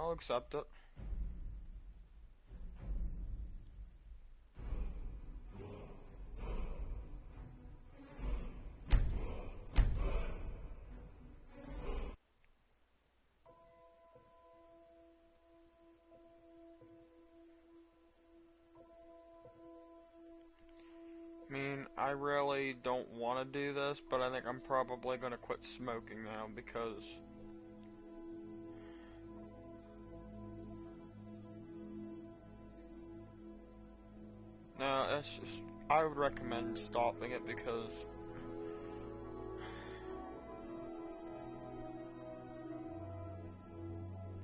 I'll accept it. I mean, I really don't want to do this, but I think I'm probably going to quit smoking now because no, it's just, I would recommend stopping it because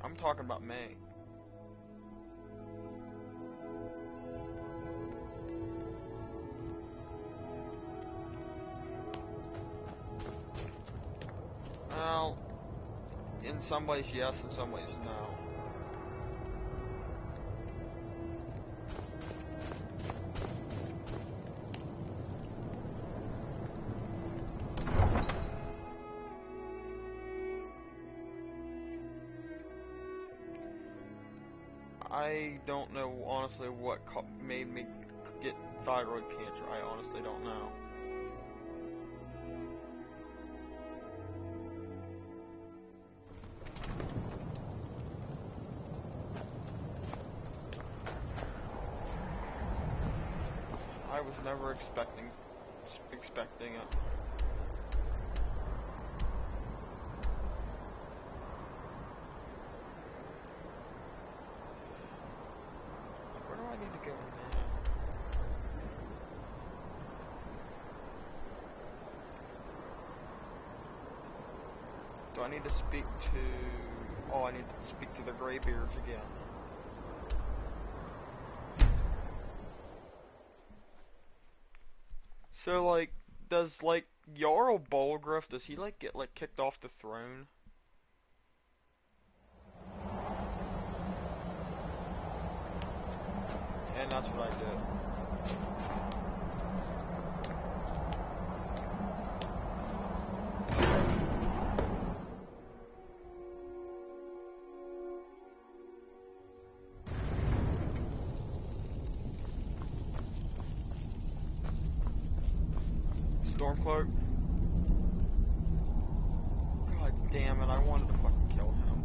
I'm talking about me. Well, in some ways yes, in some ways no. I don't know, honestly, what made me get thyroid cancer. I honestly don't know. I was never expecting it. Where do I need to go now? Do I need to speak to... Oh, I need to speak to the Greybeards again. So, like, does, like, Jarl Bolgraf, does he, like, get, like, kicked off the throne? And that's what I did. Stormcloak. God damn it, I wanted to fucking kill him.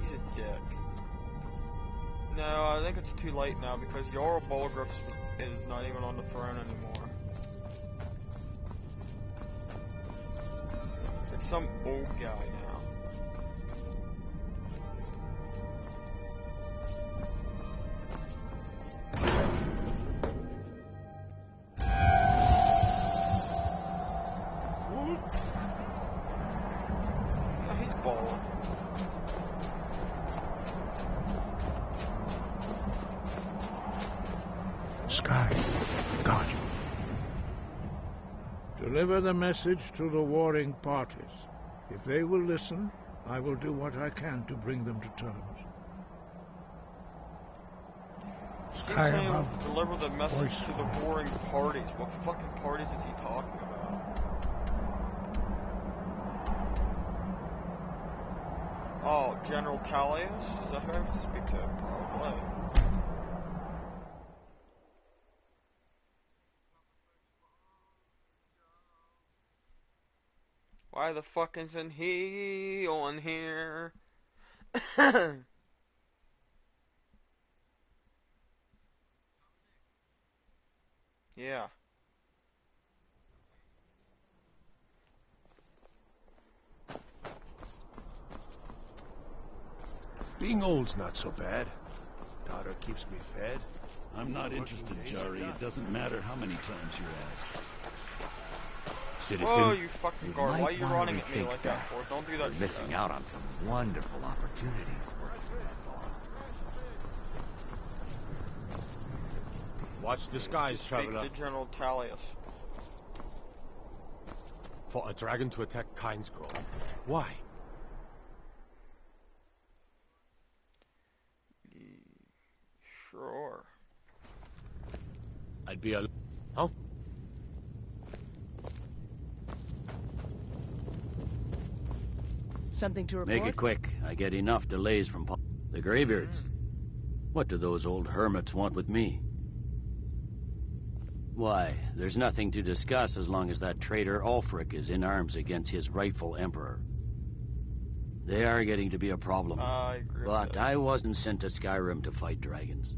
He's a dick. No, I think it's too late now because Jarl Bolgraf is not even on the throne anymore. It's some old guy now. Deliver the message to the warring parties. If they will listen, I will do what I can to bring them to terms. Skyrim, deliver the message to the warring parties. What fucking parties is he talking about? Oh, General Talius? Is that who I have to speak to? Probably. Why the fuck isn't he on here? Yeah. Being old's not so bad. Daughter keeps me fed. I'm not interested, Jari. It doesn't matter how many times you ask. Citizen, whoa, you fucking guard. Why are you running at me rethink like that for? Don't do that shit. You're missing out on some wonderful opportunities working for the farm. watch the skies, traveler. Speak to General Talius. For a dragon to attack Kynesgrove. Why? Sure. I'd be a... Huh? Something to report? Make it quick. I get enough delays from the Greybeards. What do those old hermits want with me? Why, there's nothing to discuss as long as that traitor Ulfric is in arms against his rightful emperor. They are getting to be a problem. I agree with But that. I wasn't sent to Skyrim to fight dragons.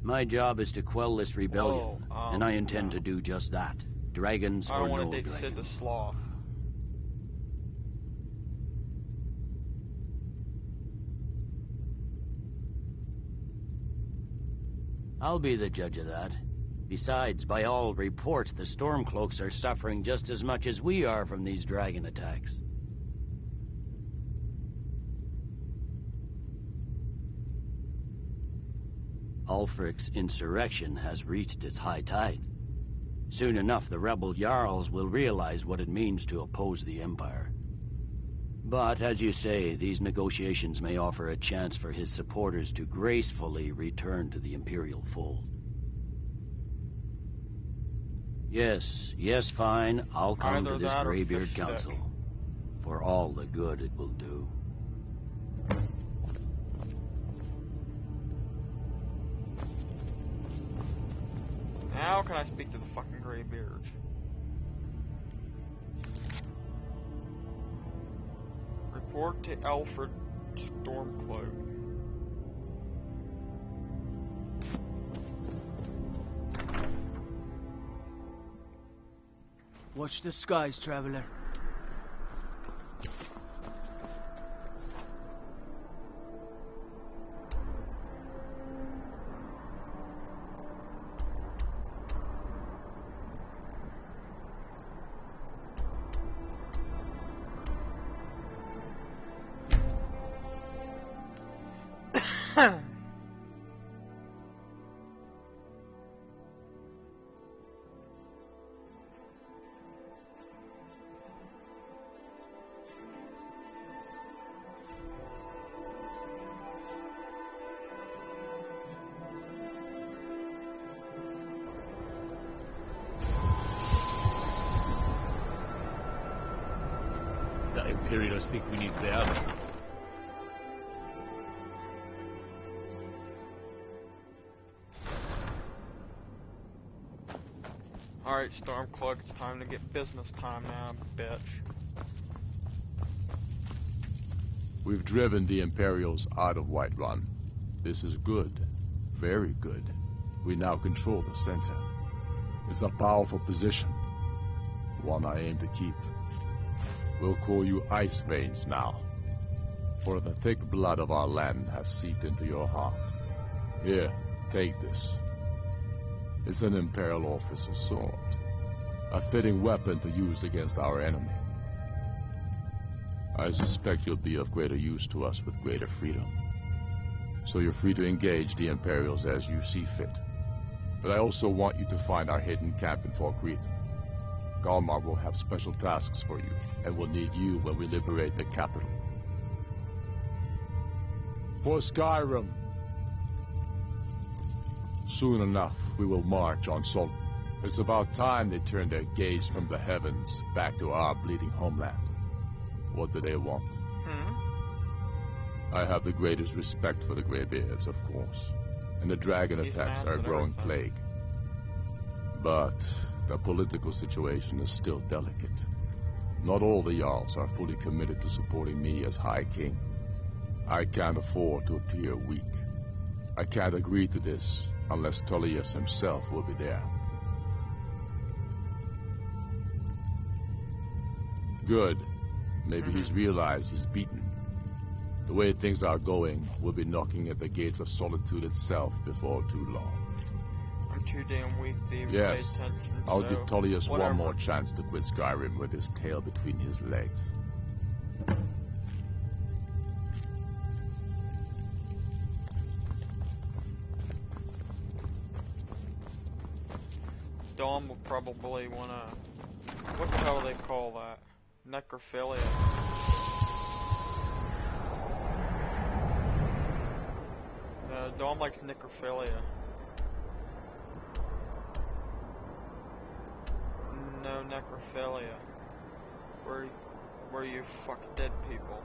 My job is to quell this rebellion, and I intend to do just that. Dragons I or don't want no to dig Sid the dragons. Sloth. I'll be the judge of that. Besides, by all reports, the Stormcloaks are suffering just as much as we are from these dragon attacks. Ulfric's insurrection has reached its high tide. Soon enough, the rebel Jarls will realize what it means to oppose the Empire. But, as you say, these negotiations may offer a chance for his supporters to gracefully return to the Imperial fold. Yes, fine, I'll come Either to this that or Greybeard fish stick. Council. For all the good it will do. How can I speak to the fucking Greybeards? Report to Alfred Stormcloak. Watch the skies, traveler. The Imperials think we need their help. Alright, Stormcloak, it's time to get business time now, bitch. We've driven the Imperials out of Whiterun. This is good. Very good. We now control the center. It's a powerful position. One I aim to keep. We'll call you Ice Veins now. For the thick blood of our land has seeped into your heart. Here, take this. It's an Imperial officer's sword. A fitting weapon to use against our enemy. I suspect you'll be of greater use to us with greater freedom. So you're free to engage the Imperials as you see fit. But I also want you to find our hidden camp in Falkreath. Galmar will have special tasks for you, and will need you when we liberate the capital. For Skyrim! Soon enough, we will march on Sol. It's about time they turned their gaze from the heavens back to our bleeding homeland. What do they want? I have the greatest respect for the Greybeards, of course, and the dragon These attacks maps are a and growing everything. plague. But the political situation is still delicate. Not all the Jarls are fully committed to supporting me as High King. I can't afford to appear weak. I can't agree to this unless Tullius himself will be there. Good. Maybe he's realized he's beaten. The way things are going, we'll be knocking at the gates of Solitude itself before too long. I'm too damn weak to even Yes, pay attention, I'll so give Tullius whatever. one more chance to quit Skyrim with his tail between his legs. Dom will probably wanna... What the hell do they call that? Necrophilia. Dom likes necrophilia. No necrophilia. Where for you fucking dead people.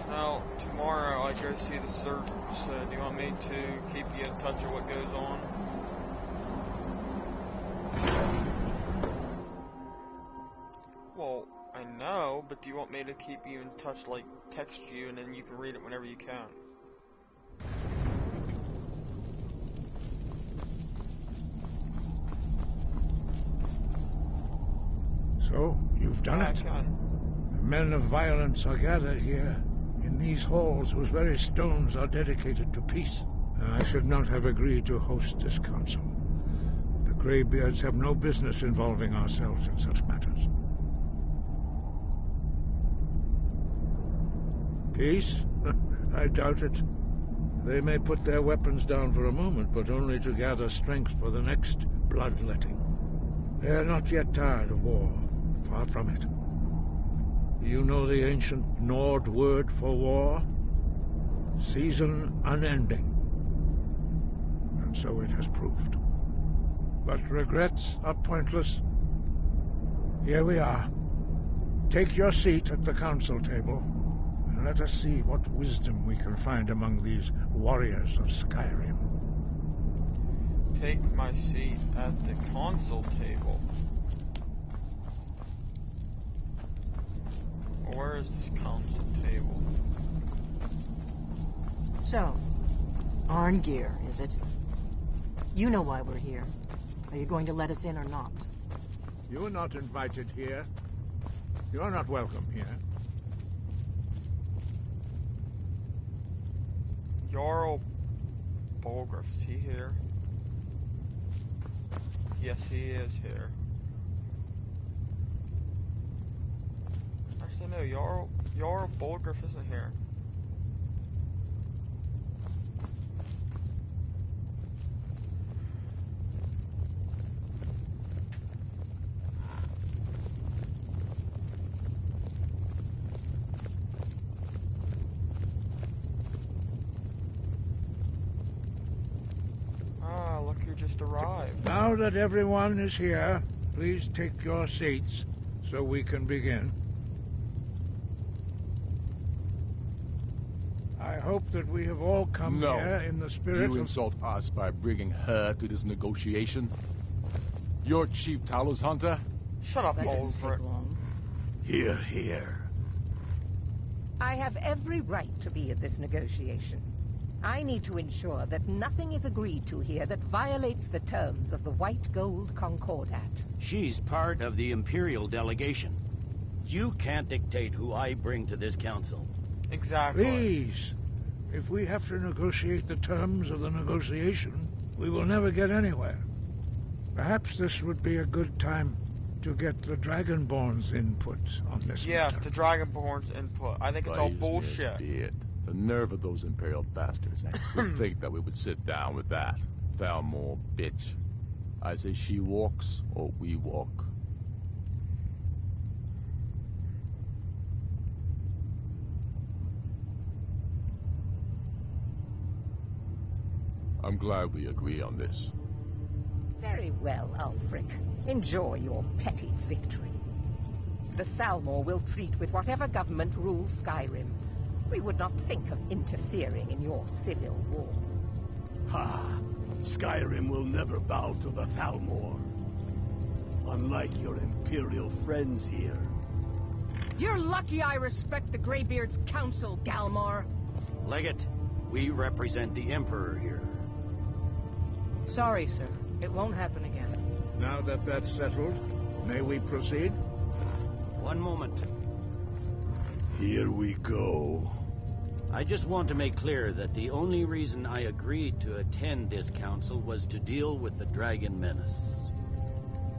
Now, tomorrow I go see the servants. Do you want me to keep you in touch of what goes on? Well, I know, but do you want me to keep you in touch, like text you, and then you can read it whenever you can? So, you've done Yeah, it. I can. Men of violence are gathered here, in these halls whose very stones are dedicated to peace. I should not have agreed to host this council. The Greybeards have no business involving ourselves in such matters. Peace? I doubt it. They may put their weapons down for a moment, but only to gather strength for the next bloodletting. They are not yet tired of war. Far from it. You know the ancient Nord word for war? Season unending. And so it has proved. But regrets are pointless. Here we are. Take your seat at the council table, and let us see what wisdom we can find among these warriors of Skyrim. Take my seat at the console table. Where is this council table? So, Arngeir, is it? You know why we're here. Are you going to let us in or not? You are not invited here. You are not welcome here. Jarl Bolgraf, is he here? Yes, he is here. Actually, no, Jarl Bolgraf isn't here. Ah, look who just arrived. Now that everyone is here, please take your seats so we can begin. I hope that we have all come No. here in the spirit You of... insult us by bringing her to this negotiation? You're Chief Talos Hunter? Shut up, That didn't Bolgraf. take long. Hear, hear. I have every right to be at this negotiation. I need to ensure that nothing is agreed to here that violates the terms of the White Gold Concordat. She's part of the Imperial delegation. You can't dictate who I bring to this council. Exactly. Please, if we have to negotiate the terms of the negotiation, we will never get anywhere. Perhaps this would be a good time to get the Dragonborn's input on this Yes, matter. the Dragonborn's input. I think it's all Blaze bullshit. beard. The nerve of those Imperial bastards. Would think that we would sit down with that. Thalmor bitch. I say she walks, or we walk. I'm glad we agree on this. Very well, Ulfric. Enjoy your petty victory. The Thalmor will treat with whatever government rules Skyrim. We would not think of interfering in your civil war. Ha! Skyrim will never bow to the Thalmor. Unlike your Imperial friends here. You're lucky I respect the Greybeard's counsel, Galmar. Legate, we represent the Emperor here. Sorry, sir. It won't happen again. Now that that's settled, may we proceed? One moment. Here we go. I just want to make clear that the only reason I agreed to attend this council was to deal with the Dragon Menace.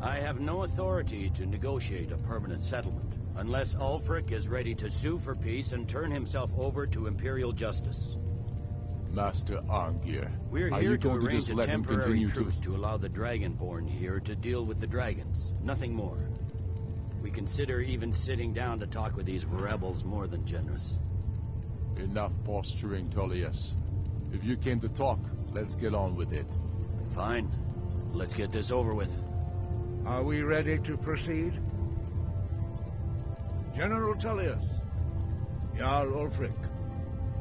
I have no authority to negotiate a permanent settlement, unless Ulfric is ready to sue for peace and turn himself over to Imperial justice. Master Arngir, We're are here you to going to arrange just a let him temporary continue truce to allow the Dragonborn here to deal with the dragons. Nothing more. We consider even sitting down to talk with these rebels more than generous. Enough posturing, Tullius. If you came to talk, let's get on with it. Fine. Let's get this over with. Are we ready to proceed? General Tullius, Jarl Ulfric,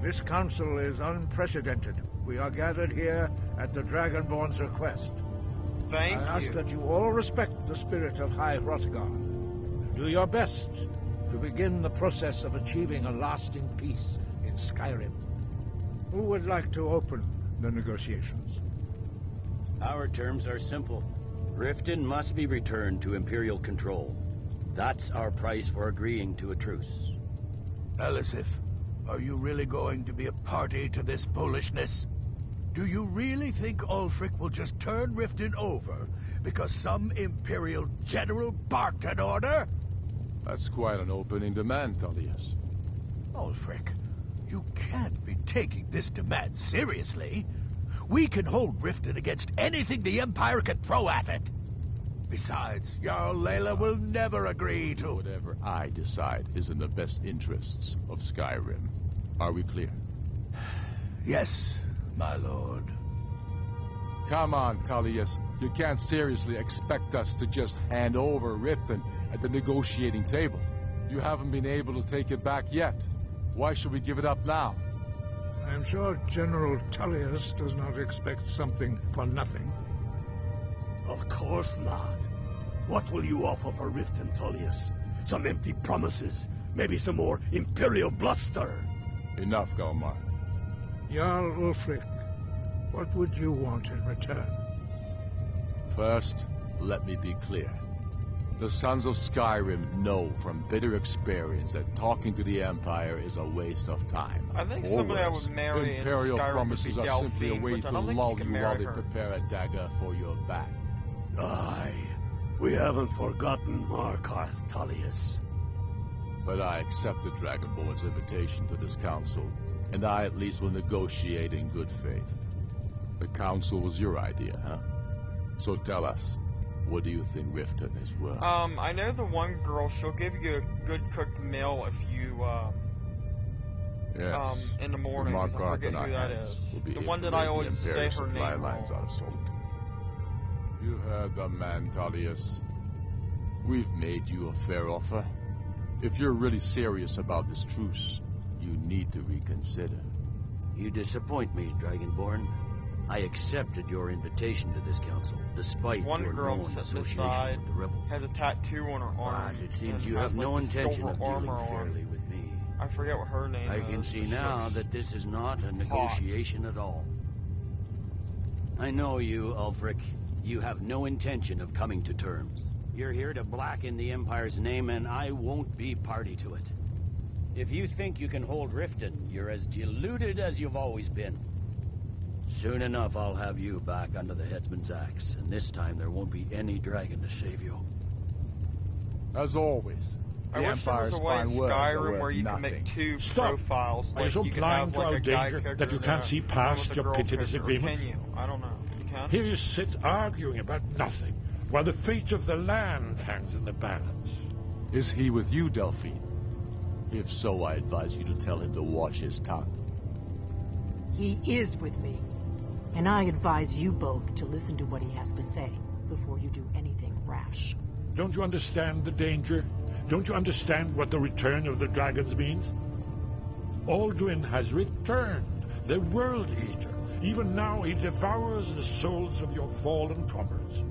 this council is unprecedented. We are gathered here at the Dragonborn's request. Thank I ask you. that you all respect the spirit of High Hrothgar. Do your best to begin the process of achieving a lasting peace in Skyrim. Who would like to open the negotiations? Our terms are simple. Riften must be returned to Imperial control. That's our price for agreeing to a truce. Elisif, are you really going to be a party to this foolishness? Do you really think Ulfric will just turn Riften over because some Imperial general barked an order? That's quite an opening demand, Tullius. Ulfric, you can't be taking this demand seriously. We can hold Riften against anything the Empire can throw at it. Besides, Jarl Layla will never agree to... Whatever I decide is in the best interests of Skyrim. Are we clear? Yes, my lord. Come on, Tullius. You can't seriously expect us to just hand over Riften at the negotiating table. You haven't been able to take it back yet. Why should we give it up now? I'm sure General Tullius does not expect something for nothing. Of course not. What will you offer for Riften, Tullius? Some empty promises? Maybe some more Imperial bluster? Enough, Galmar. Jarl Ulfric, what would you want in return? First, let me be clear. The Sons of Skyrim know from bitter experience that talking to the Empire is a waste of time. I think Or somebody I worse, would marry in Imperial Skyrim promises would be are simply a Delphine, way which I to don't think lull you can you while marry they her. prepare a dagger for your back. Aye, we haven't forgotten Markarth, Tullius. But I accept the Dragonborn's invitation to this council, and I at least will negotiate in good faith. The council was your idea, huh? So tell us, what do you think Riften is worth? I know the one girl, she'll give you a good cooked meal if you, Yes. in the morning. I Markarth forget and our who that hands is. will be The able one to that I raid the always say Imperial her supply name lines wrong. out of Salt. You heard the man, Tullius. We've made you a fair offer. If you're really serious about this truce, you need to reconsider. You disappoint me, Dragonborn. I accepted your invitation to this council, despite One your girl known sitting association beside with the rebels. has a tattoo on her arm. But it seems and you has, have no like, this intention silver of dealing armor on. fairly with me. I forget what her name I is. can see but she now looks that this is not a negotiation at all. I know you, Ulfric. You have no intention of coming to terms. You're here to blacken the Empire's name, and I won't be party to it. If you think you can hold Riften, you're as deluded as you've always been. Soon enough, I'll have you back under the headsman's axe, and this time there won't be any dragon to save you. As always, I the wish there was Empire's a way in fine words are Skyrim worth where you nothing. can make two Stop. profiles. Are you Like so you can blind have to like our a guy danger character that you and can't a- see one past with a your girl petty character, or disagreements? Can you? I don't know. You can? Here you sit arguing about nothing, while the fate of the land hangs in the balance. Is he with you, Delphine? If so, I advise you to tell him to watch his tongue. He is with me. And I advise you both to listen to what he has to say before you do anything rash. Don't you understand the danger? Don't you understand what the return of the dragons means? Alduin has returned, the World Eater. Even now he devours the souls of your fallen comrades.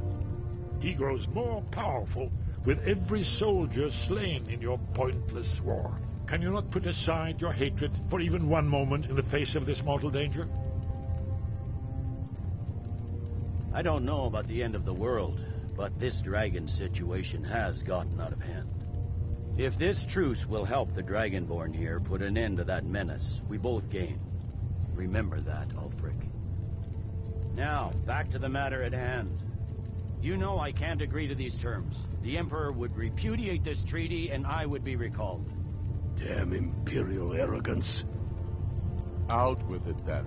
He grows more powerful with every soldier slain in your pointless war. Can you not put aside your hatred for even one moment in the face of this mortal danger? I don't know about the end of the world, but this dragon situation has gotten out of hand. If this truce will help the Dragonborn here put an end to that menace, we both gain. Remember that, Ulfric. Now, back to the matter at hand. You know I can't agree to these terms. The Emperor would repudiate this treaty, and I would be recalled. Damn Imperial arrogance. Out with it, then.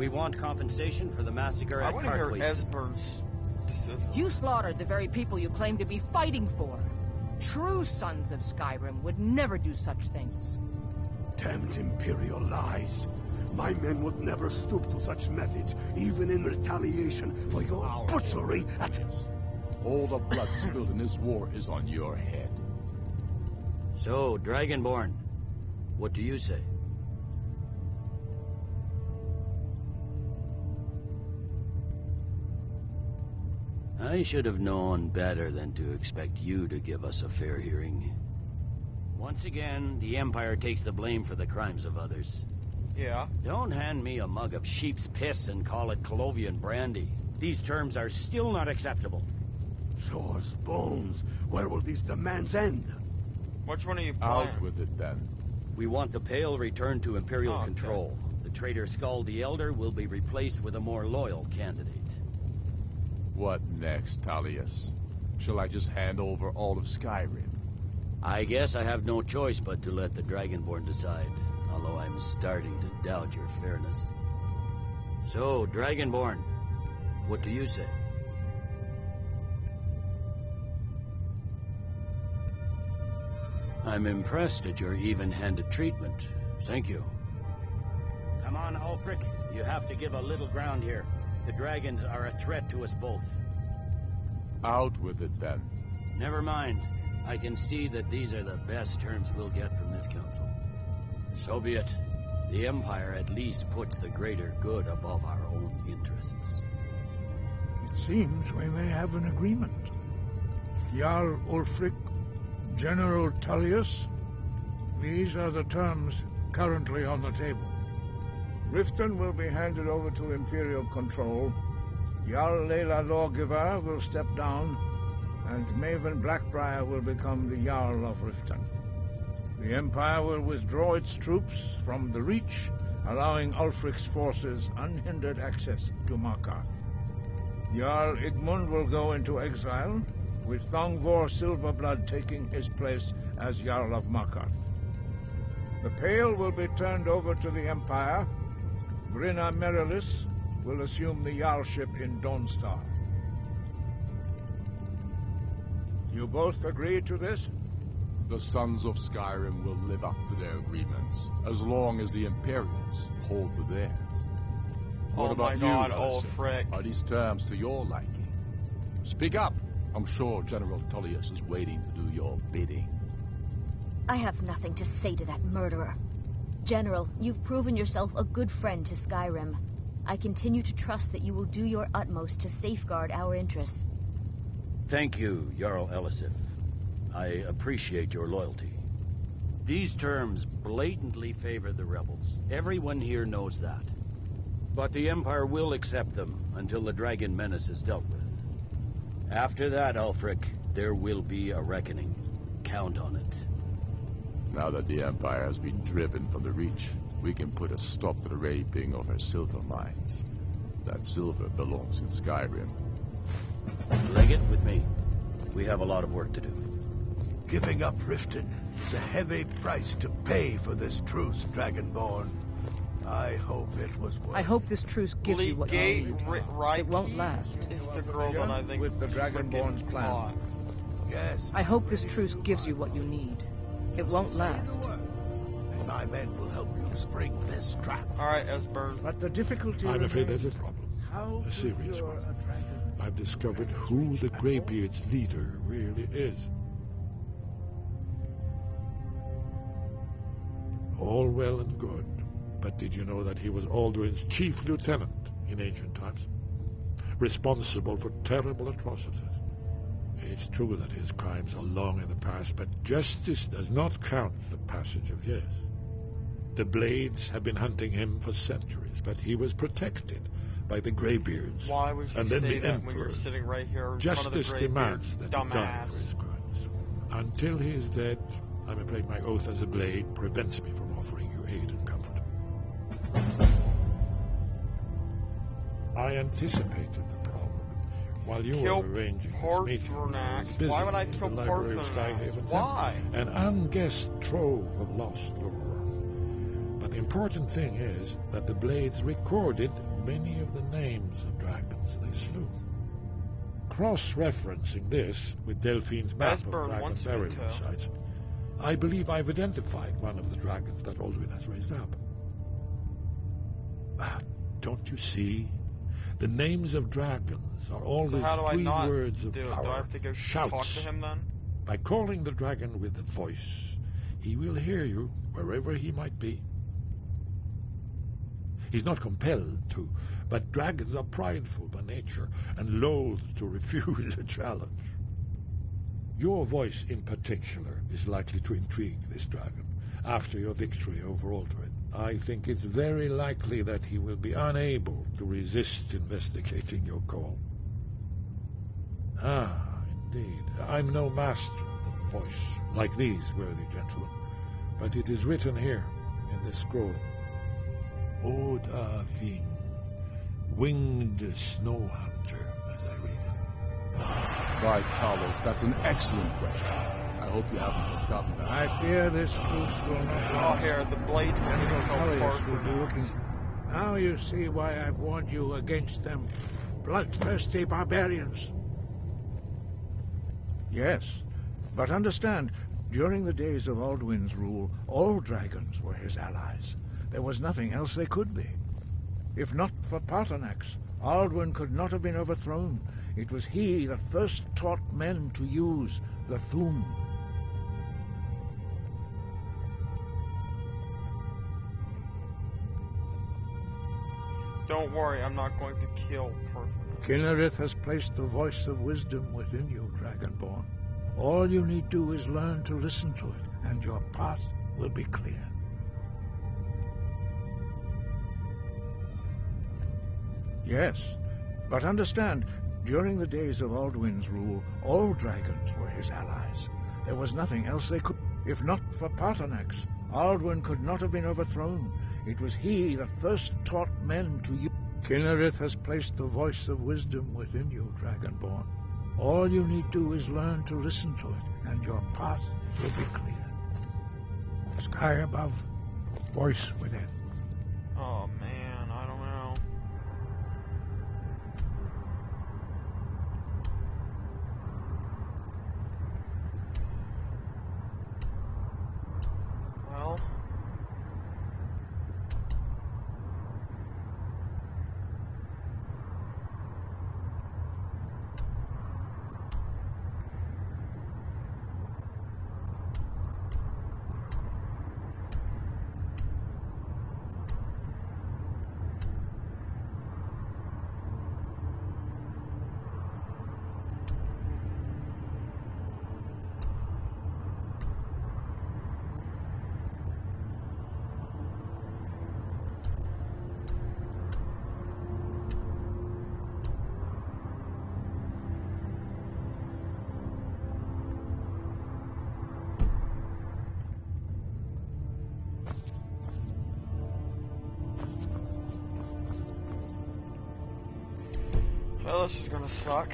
We want compensation for the massacre I at want to hear Cartwayston. Esbern's decision. You slaughtered the very people you claim to be fighting for. True sons of Skyrim would never do such things. Damned Imperial lies. My men would never stoop to such methods, even in retaliation for your butchery at... All the blood spilled in this war is on your head. So, Dragonborn, what do you say? I should have known better than to expect you to give us a fair hearing. Once again, the Empire takes the blame for the crimes of others. Yeah. Don't hand me a mug of sheep's piss and call it Colovian brandy. These terms are still not acceptable. Swords, bones, where will these demands end? Which one are you Out playing? with it then. We want the Pale returned to Imperial Okay. control. The traitor Skull the Elder will be replaced with a more loyal candidate. What next, Tullius? Shall I just hand over all of Skyrim? I guess I have no choice but to let the Dragonborn decide, although I'm starting to doubt your fairness. So, Dragonborn, what do you say? I'm impressed at your even-handed treatment. Thank you. Come on, Ulfric. You have to give a little ground here. The dragons are a threat to us both. Out with it then. Never mind. I can see that these are the best terms we'll get from this council. So be it. The Empire at least puts the greater good above our own interests. It seems we may have an agreement. Jarl Ulfric, General Tullius, these are the terms currently on the table. Riften will be handed over to Imperial control. Jarl Layla Lawgiver will step down, and Maven Blackbriar will become the Jarl of Riften. The Empire will withdraw its troops from the Reach, allowing Ulfric's forces unhindered access to Markarth. Jarl Igmund will go into exile, with Thongvor Silverblood taking his place as Jarl of Markarth. The Pale will be turned over to the Empire. Brinna Merilis will assume the Jarlship in Dawnstar. You both agree to this? The sons of Skyrim will live up to their agreements, as long as the Imperials hold to theirs. What Oh about my God, you, Ulfric? Ulfric. Are these terms to your liking? Speak up! I'm sure General Tullius is waiting to do your bidding. I have nothing to say to that murderer. General, you've proven yourself a good friend to Skyrim. I continue to trust that you will do your utmost to safeguard our interests. Thank you, Jarl Elisif. I appreciate your loyalty. These terms blatantly favor the rebels. Everyone here knows that. But the Empire will accept them until the Dragon Menace is dealt with. After that, Ulfric, there will be a reckoning. Count on it. Now that the Empire has been driven from the Reach, we can put a stop to the raping of her silver mines. That silver belongs in Skyrim. Legate with me. We have a lot of work to do. Giving up Riften is a heavy price to pay for this truce, Dragonborn. I hope it was worth it. I hope this truce gives you what you Legate need. Rike It won't last. is the girl that I think With the Dragonborn's freaking plan. hot. Yes. I hope this truce gives you what you need. It won't last. My men will help you spring this trap. Alright, Esbern. But the difficulty I'm afraid remains, there's a problem. how A to serious lure one. a dragon I've discovered who the Greybeard's leader really is. All well and good, but did you know that he was Alduin's chief lieutenant in ancient times? Responsible for terrible atrocities. It's true that his crimes are long in the past, but justice does not count the passage of years. The Blades have been hunting him for centuries, but he was protected by the Greybeards. Why would you And then say the that when you're Emperor. sitting right here in front of the Justice Greybeard? demands that he die Dumbass. for his crimes. Until he is dead, I'm afraid my oath as a Blade prevents me from offering you aid and comfort. I anticipated the problem. While you Kill were arranging this meeting, I was Parthenax. busy Why would I in kill the library of Parthenax? Skyhaven Why? Temple, an unguessed trove of lost lore. But the important thing is that the Blades recorded many of the names of dragons they slew. Cross-referencing this with Delphine's map of Esbern dragon wants me burial to. sites, I believe I've identified one of the dragons that Alduin has raised up. Don't you see? The names of dragons are always So how do I three not words of do it? power. Do I have to go Shouts. talk to him then? By calling the dragon with the voice, he will hear you wherever he might be. He's not compelled to, but dragons are prideful by nature and loath to refuse a challenge. Your voice in particular is likely to intrigue this dragon after your victory over Alduin. I think it's very likely that he will be unable to resist investigating your call. Ah, indeed. I'm no master of the voice, like these worthy gentlemen, but it is written here in this scroll. Oda Ving, winged snow hunter, as I read it. By Carlos, that's an excellent question. I hope you haven't forgotten that. I fear this truce will not Oh, last. here, the blade General Tullius will be now. looking. Now you see why I've warned you against them bloodthirsty barbarians. Yes, but understand, during the days of Alduin's rule, all dragons were his allies. There was nothing else they could be. If not for Paarthurnax, Alduin could not have been overthrown. It was he that first taught men to use the Thum. Don't worry, I'm not going to kill Paarthurnax. Kinnerith has placed the voice of wisdom within you, Dragonborn. All you need do is learn to listen to it, and your path will be clear. Yes, but understand, during the days of Alduin's rule, all dragons were his allies. There was nothing else they could... If not for Paarthurnax, Alduin could not have been overthrown. It was he that first taught men to use... Kinnerith has placed the voice of wisdom within you, Dragonborn. All you need do is learn to listen to it, and your path will be clear. Sky above, voice within. Oh man, I don't know. Well... Well, this is gonna suck.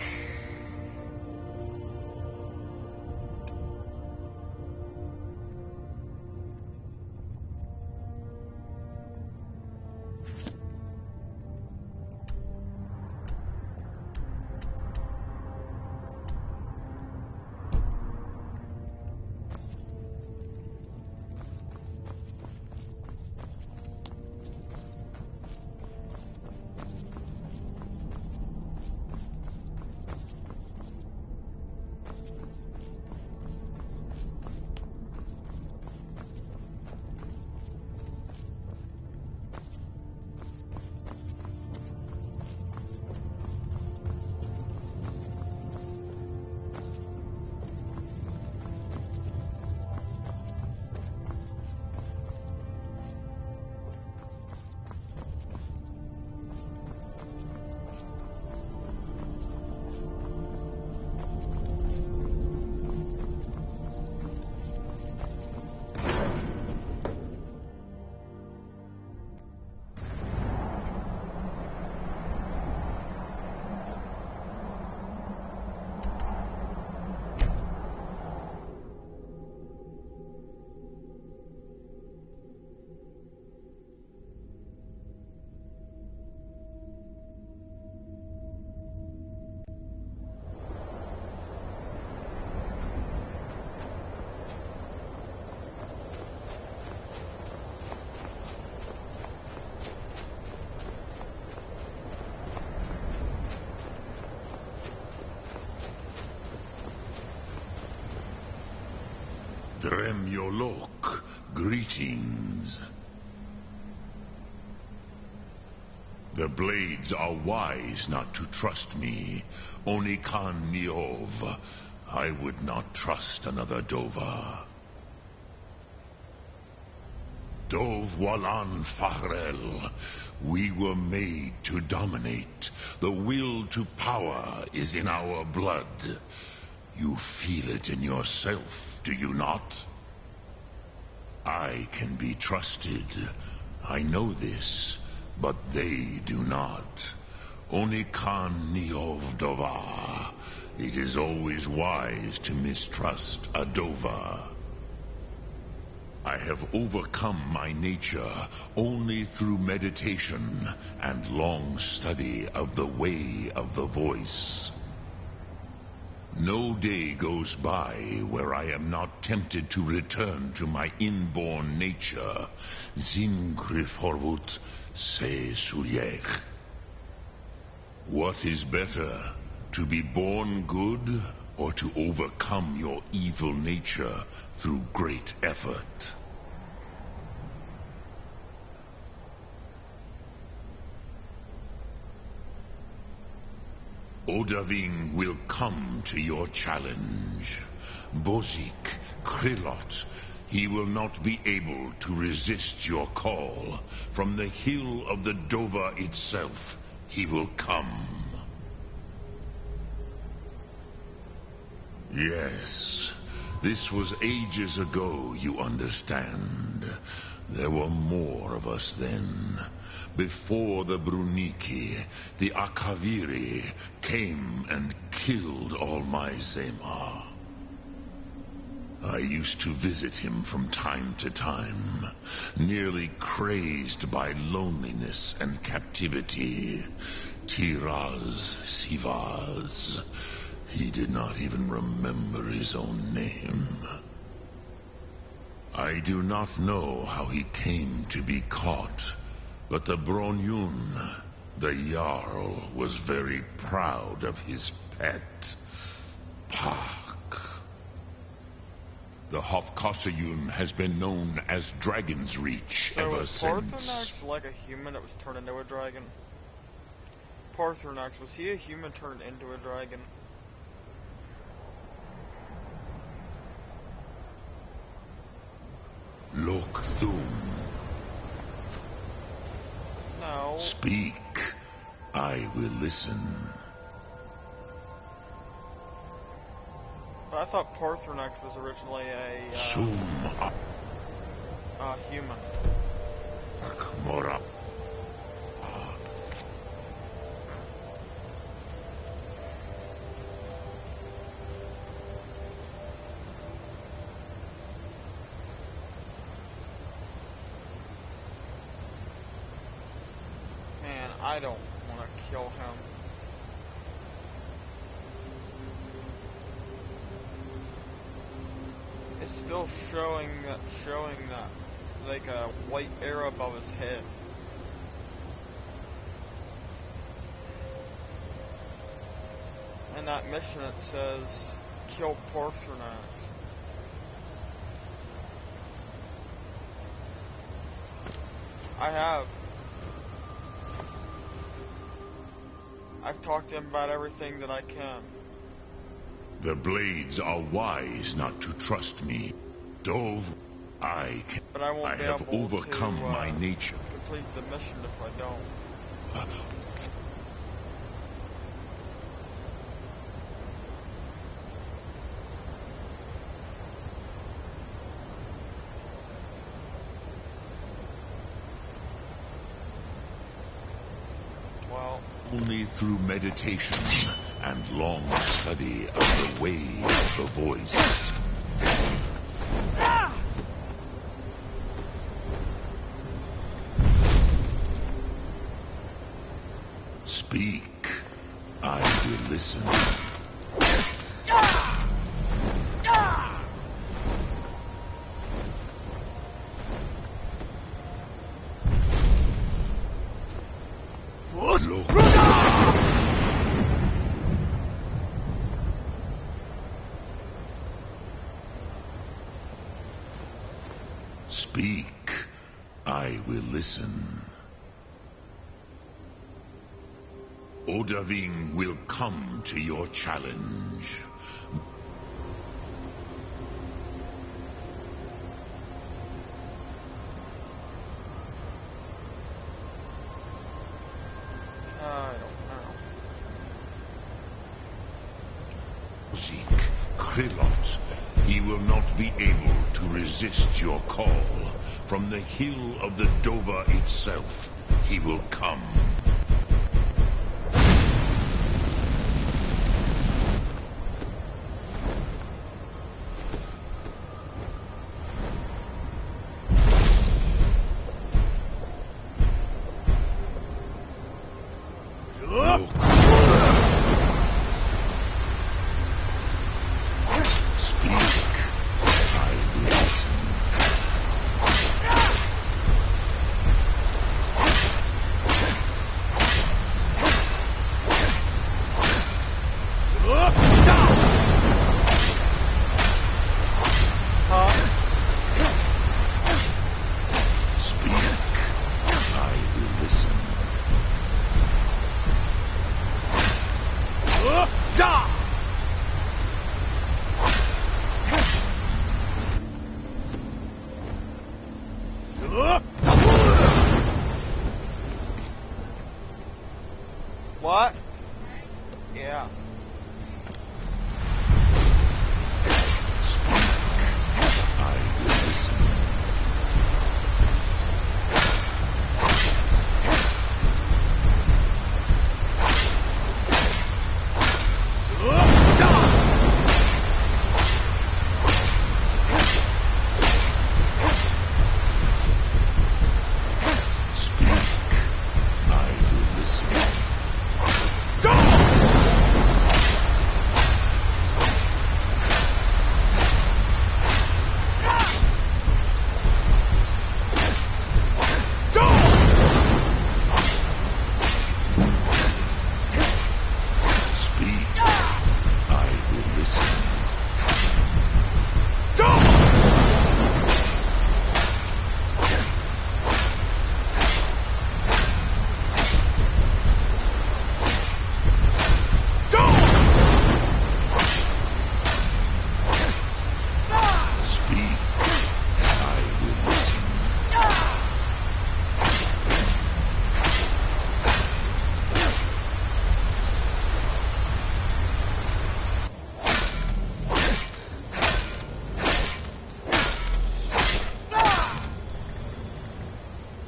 Dremyolok, greetings. The Blades are wise not to trust me. Onikan Niov. I would not trust another Dova. Dov Walan Farel. We were made to dominate. The will to power is in our blood. You feel it in yourself, do you not? I can be trusted. I know this, but they do not. Onikan Niov Dova. It is always wise to mistrust a Dova. I have overcome my nature only through meditation and long study of the way of the voice. No day goes by where I am not tempted to return to my inborn nature. Zimgrifhorvut se suyech. What is better, to be born good or to overcome your evil nature through great effort? Odaving will come to your challenge. Bozik, Krillot, he will not be able to resist your call. From the hill of the Dova itself, he will come. Yes, this was ages ago, you understand. There were more of us then. Before the Bruniki, the Akaviri came and killed all my Zemar. I used to visit him from time to time, nearly crazed by loneliness and captivity. Tiraz Sivaz. He did not even remember his own name. I do not know how he came to be caught, but the Bronyun, the Jarl, was very proud of his pet, Pak. The Hofkossayun has been known as Dragon's Reach ever since. Was Parthenax like a human that was turned into a dragon? Parthenax, was he a human turned into a dragon? Look Thum. No. Speak. I will listen. I thought Parthenax was originally a human. Mora. I don't want to kill him. It's still showing that like a white arrow above his head. In that mission it says, kill Parthenax. I have. I've talked to him about everything that I can. The Blades are wise not to trust me. Dove, I can. But I won't I be have able overcome to, my nature. Complete the mission if I don't. Only through meditation and long study of the way of the voice. Speak. I will listen. listen. Odahviing will come to your challenge. I don't know. Seek Krillot. He will not be able to resist your call. From the hill of the Dova itself, he will come. What? Yeah.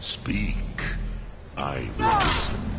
Speak. I will listen.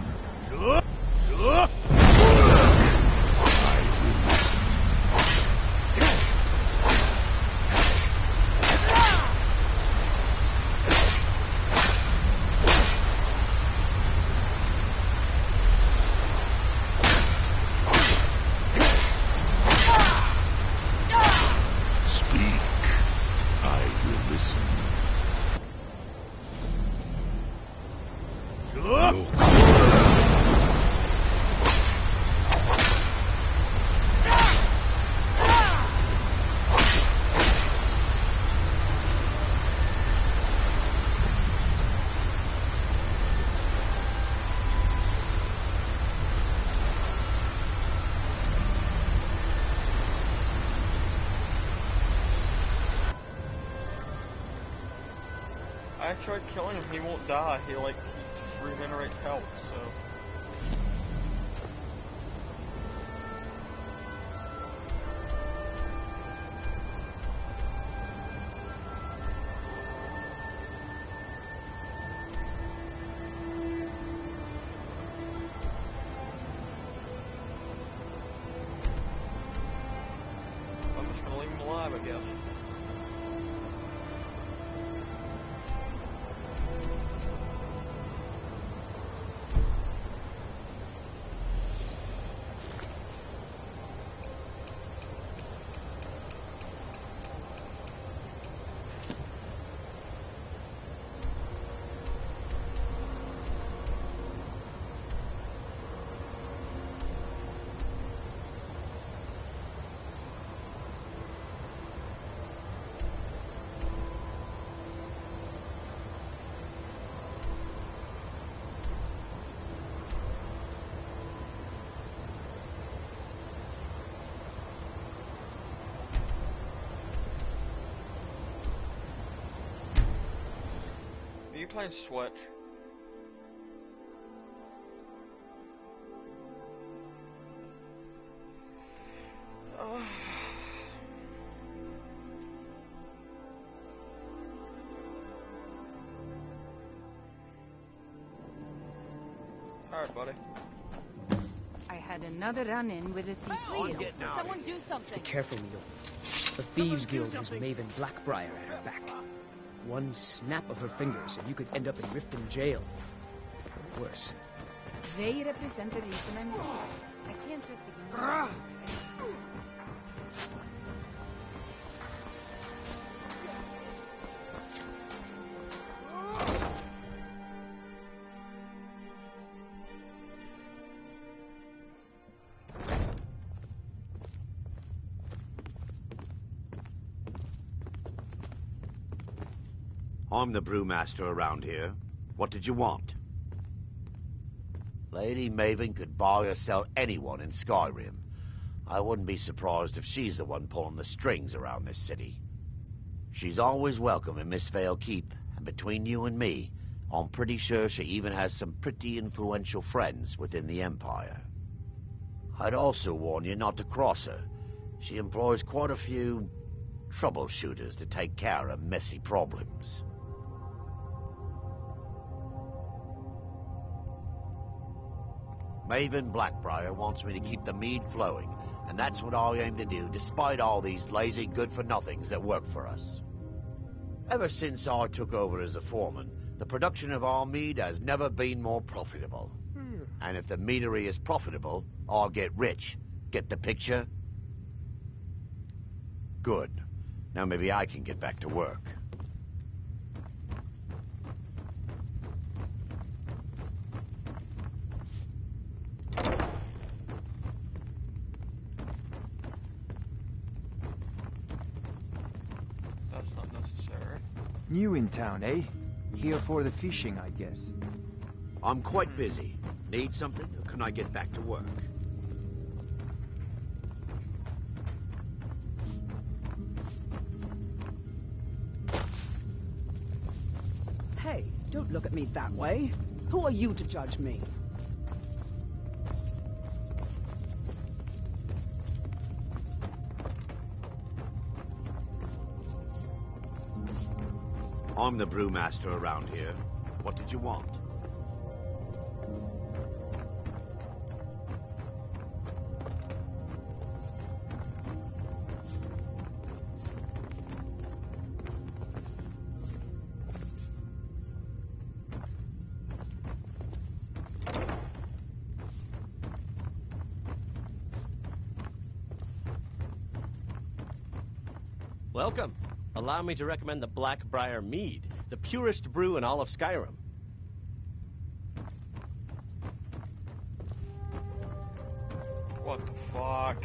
I tried killing him, he won't die. He just regenerates health, so. I'm just gonna leave him alive, I guess. playing Switch? Alright, buddy. I had another run-in with a thief. Someone do something. Be careful, Leo. The Thieves Guild has Maven Blackbriar at her back. One snap of her fingers and you could end up in Riften jail. Or worse. They represent the reason I'm here. I can't just ignore them. I'm the brewmaster around here. What did you want? Lady Maven could buy or sell anyone in Skyrim. I wouldn't be surprised if she's the one pulling the strings around this city. She's always welcome in Mistveil Keep, and between you and me, I'm pretty sure she even has some pretty influential friends within the Empire. I'd also warn you not to cross her. She employs quite a few troubleshooters to take care of messy problems. Maven Blackbriar wants me to keep the mead flowing, and that's what I aim to do, despite all these lazy good-for-nothings that work for us. Ever since I took over as the foreman, the production of our mead has never been more profitable. And if the meadery is profitable, I'll get rich. Get the picture? Good. Now maybe I can get back to work. That's not necessary. New in town, eh? Here for the fishing, I guess. I'm quite busy. Need something, or can I get back to work? Hey, don't look at me that way. Who are you to judge me? I'm the brewmaster around here. What did you want? Welcome. Allow me to recommend the Blackbriar Mead, the purest brew in all of Skyrim. What the fuck?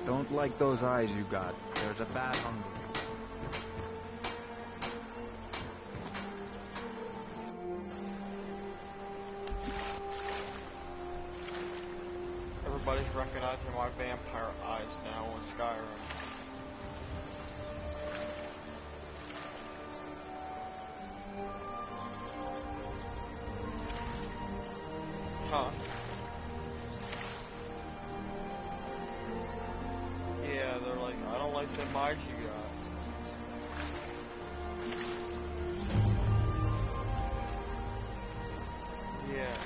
Don't like those eyes you got. There's a bad hunger. Everybody's recognizing my vampire eyes now in Skyrim. Huh. Yeah, they're like, I don't like them eyes you got. Yeah.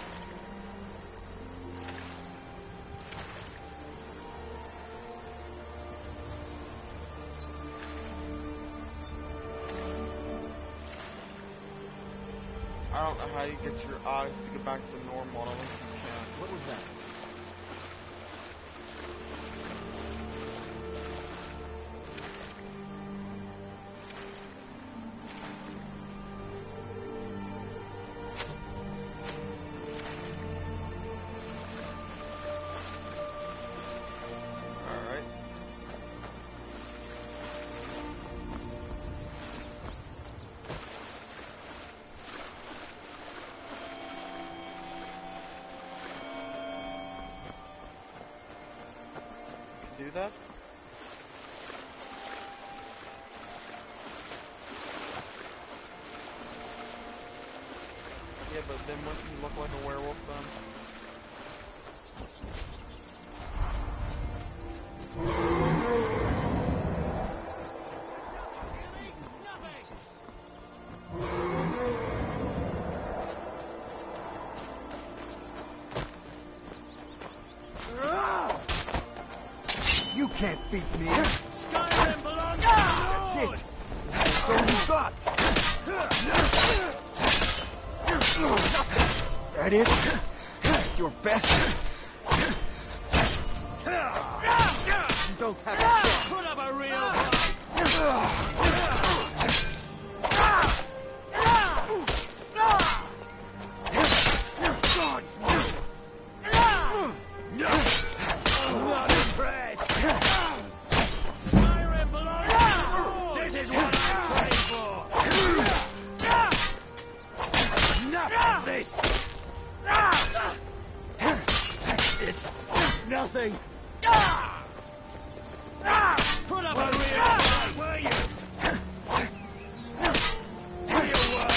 I don't know how you get your eyes to get back to normal. I don't think you can. What was that? do that? Yeah, but then wouldn't you look like a werewolf then? You can't beat me. Skyrim belongs to That's the Lord! it. That's all you got. That it? Your best? You don't have a chance. Put up a real fight! I'm not impressed! Skyrim belongs to the Lord! This is what I trained for! Enough of this! It's nothing! Put up a real fight, will you? Do your work!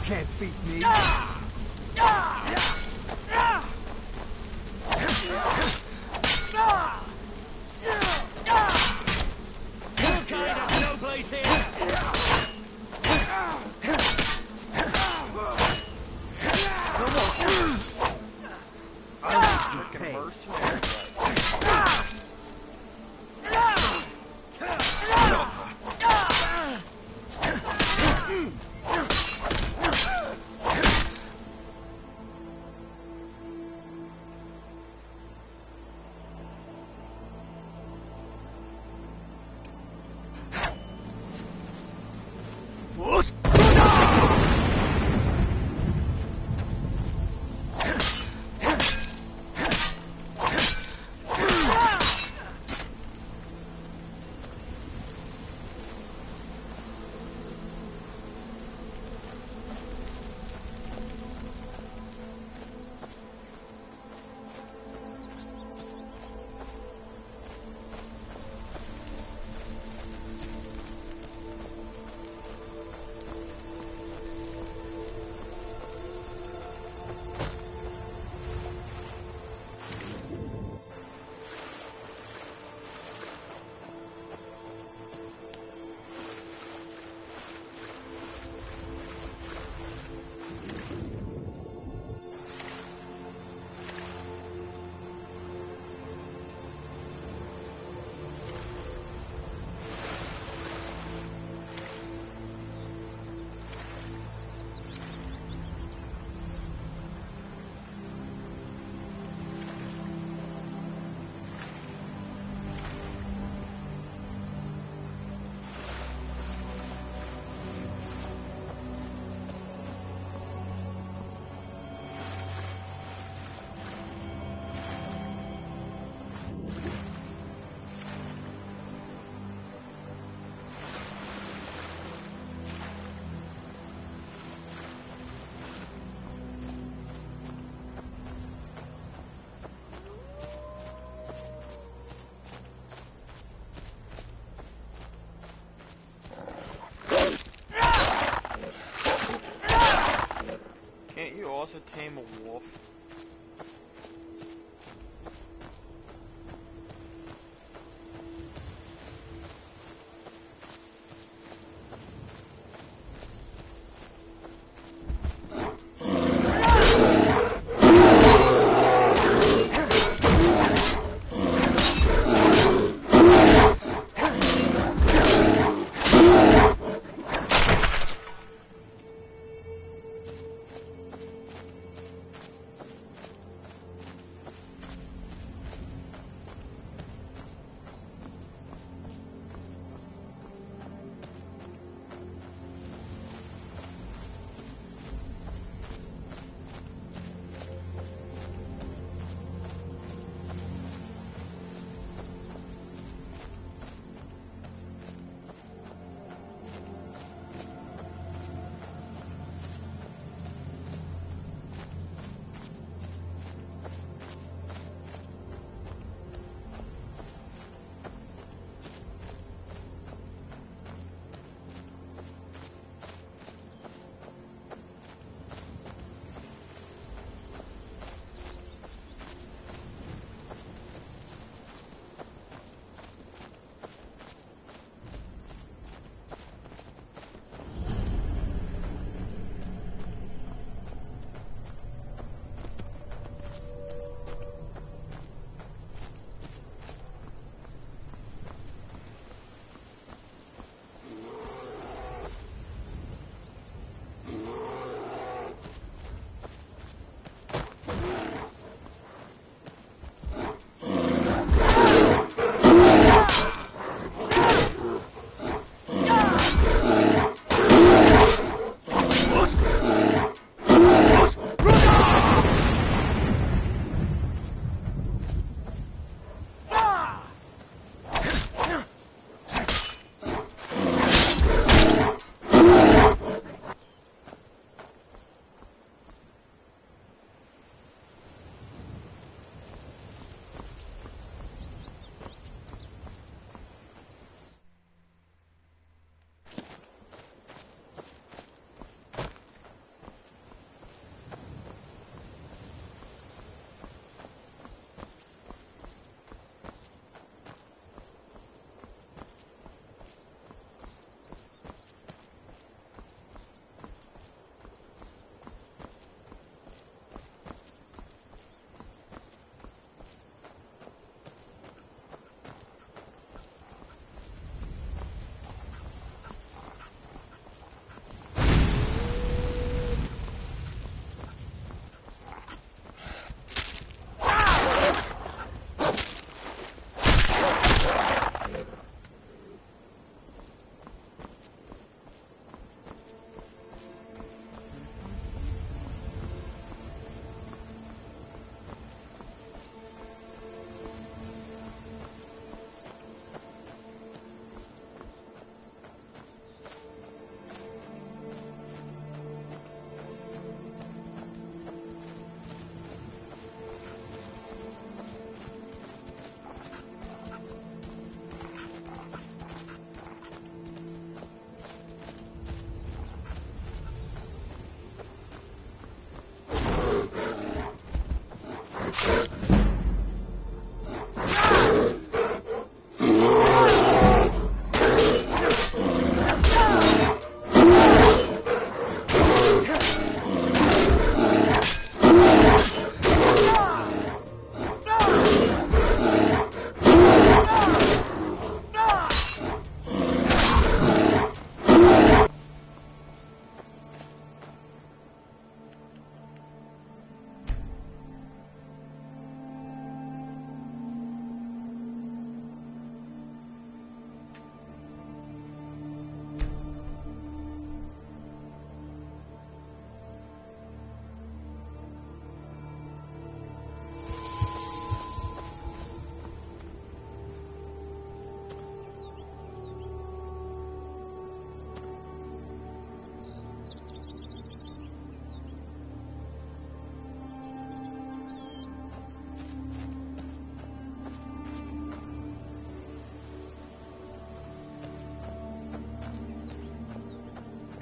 Can't beat me. Kind of no place here. also tame a wolf.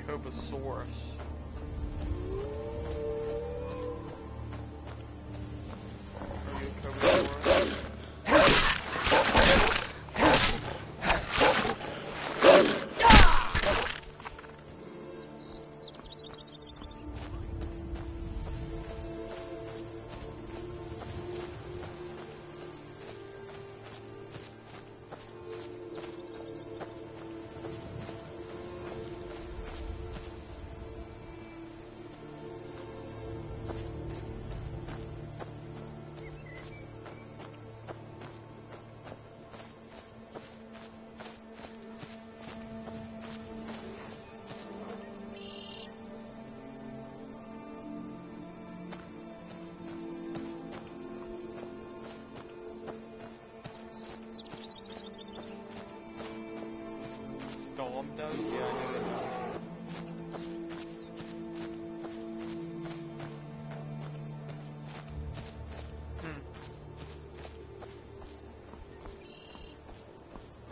Coposaurus. does? Yeah, I know it does.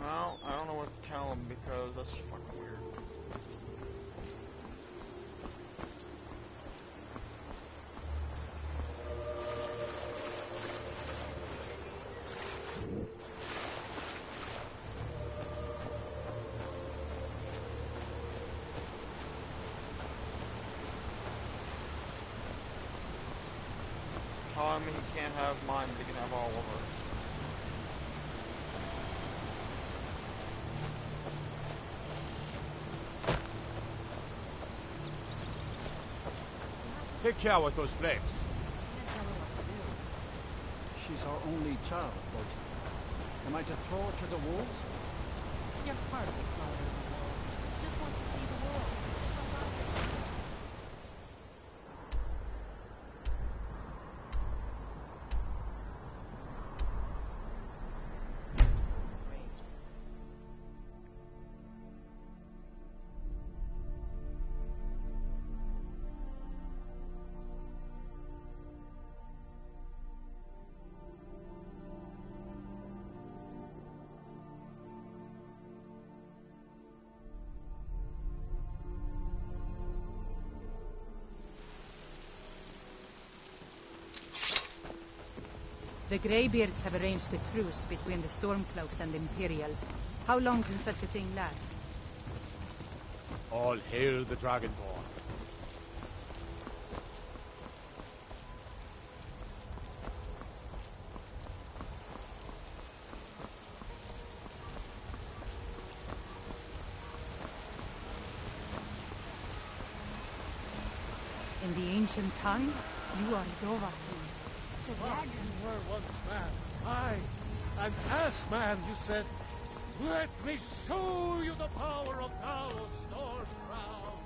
Well, I don't know what to tell him because that's fucking weird. Tell him he can't have mine, but he can have all of her. Take care with those flames. Can't tell her what to do. She's our only child, Lottie. Am I to throw her to the wolves? Your heart will throw her to the wolves. Just wants to see the world. Just like I do. The Greybeards have arranged a truce between the Stormcloaks and the Imperials. How long can such a thing last? All hail the Dragonborn. In the ancient time, you are Dovahkiin. The dragon. You were once man. I, an ass man, you said. Let me show you the power of Talos Stormcrown.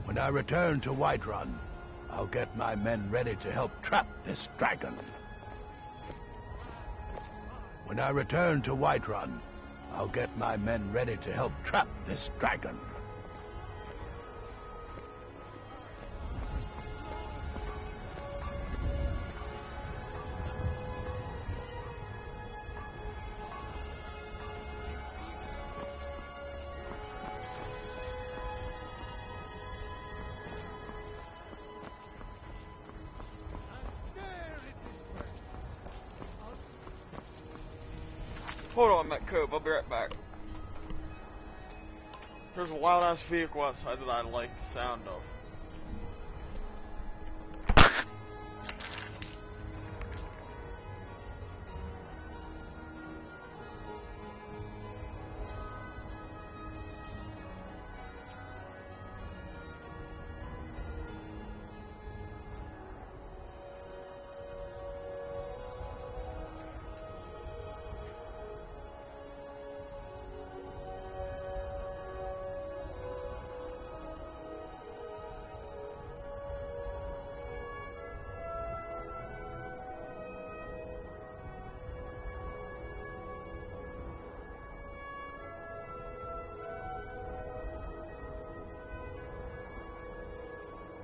When I return to Whiterun, I'll get my men ready to help trap this dragon. When I return to Whiterun, I'll get my men ready to help trap this dragon. Hold on, Matt Cove, I'll be right back. There's a wild ass vehicle outside that I like the sound of.